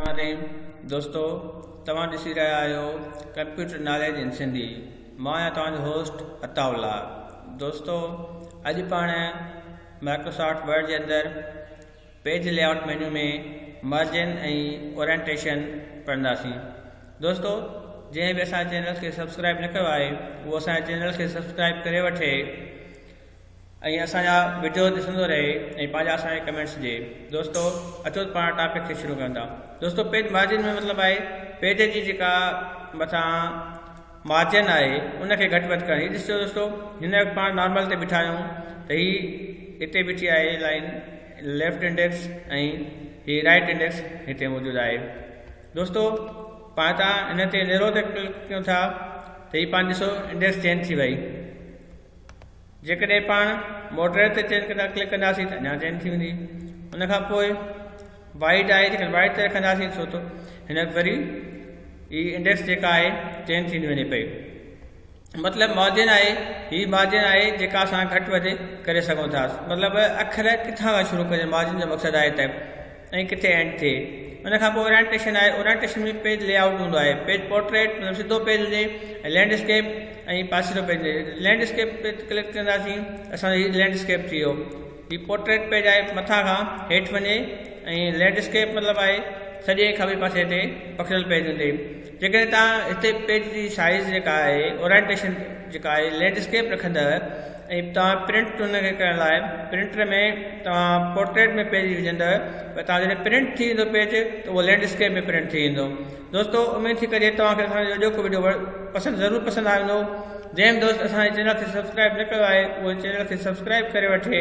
रहीम दोस्तों, तव्हां ॾिसी रहिया आहियो कंप्यूटर नॉलेज इन सिंधी। मां आहियां तव्हांजो होस्ट अताउल्ला। दोस्तों, अॼु पाण माइक्रोसॉफ्ट वर्ड जे अंदरि पेज लेआउट मेन्यू में मार्जिन ऐं ओरिएंटेशन पढ़ंदासीं। दोस्तों, जंहिं बि असांजे चैनल खे सब्सक्राइब न कयो आहे उहो असांजे चैनल खे सब्सक्राइब करे वठे ऐं असांजा वीडियो ॾिसंदो रहे ऐं पंहिंजा असांखे कमेंट्स ॾिए। दोस्तों, अचो पाण टॉपिक खे शुरू कंदा। दोस्तों, पेज मार्जिन में मतिलबु आहे पेज जी जेका मथां मार्जिन आहे उनखे घटि वधि करणी। ॾिसो दोस्तों, हिन पाण नॉर्मल ते बीठा आहियूं त हिते बीठी आहे लाइन लेफ्ट इंडेक्स ऐं हीअ राइट इंडेक्स हिते मौजूदु आहे। दोस्तों, पाण तव्हां हिन ते नेरो ते क्लिक कयूं था त हीअ पाण ॾिसो इंडेक्स चेंज थी वई। जेकॾहिं पाण मॉडरेट ते क्लिक कंदासीं त अञा चेंज थी वेंदी। उनखां पोइ वाइट आहे, जेकॾहिं वाइट ते रखंदासीं छो त हिन वरी ही इंडेक्स जेका आहे चेंज थींदी वञे पई। मतिलबु मार्जिन आहे, हीअ मार्जिन आहे जेका असां घटि वधि करे सघूं था। मतिलबु अखर किथां खां शुरू कजे, मार्जिन जो मक़सदु आहे त ऐं किथे एंड थिए। उनखां पोइ ओरिएंटेशन आहे। ओरिएंटेशन में पेज लेआउट हूंदो आहे। पेज पोर्ट्रेट मतिलबु सिधो पेज हुजे ऐं लैंडस्केप ऐं पासीरो पेज हुजे। लैंडस्केप ते क्लिक कंदासीं असांजो हीअ लैंडस्केप थी वियो। हीअ पोर्ट्रेट पेज आहे, मथां खां हेठि वञे ऐं लैंडस्केप मतिलबु आहे सॼे खॿे पासे ते पखिड़ियल पेज हूंदे। जेकॾहिं तव्हां हिते पेज जी साइज़ जेका आहे ओरिएंटेशन जेका आहे लैंडस्केप रखंदव ऐं तव्हां प्रिंट हुनखे करण लाइ प्रिंटर में तव्हां पोर्ट्रेट में पेज विझंदव त तव्हां जॾहिं प्रिंट थी वेंदो पेज त उहो लैंडस्केप में प्रिंट थी वेंदो। दोस्तों, उमेद थी करे तव्हांखे असांजो जेको वीडियो ज़रूरु पसंदि आयो। जंहिं दोस्त असांजे चैनल खे सब्सक्राइब न कयो आहे उहो चैनल खे सब्सक्राइब करे वठे।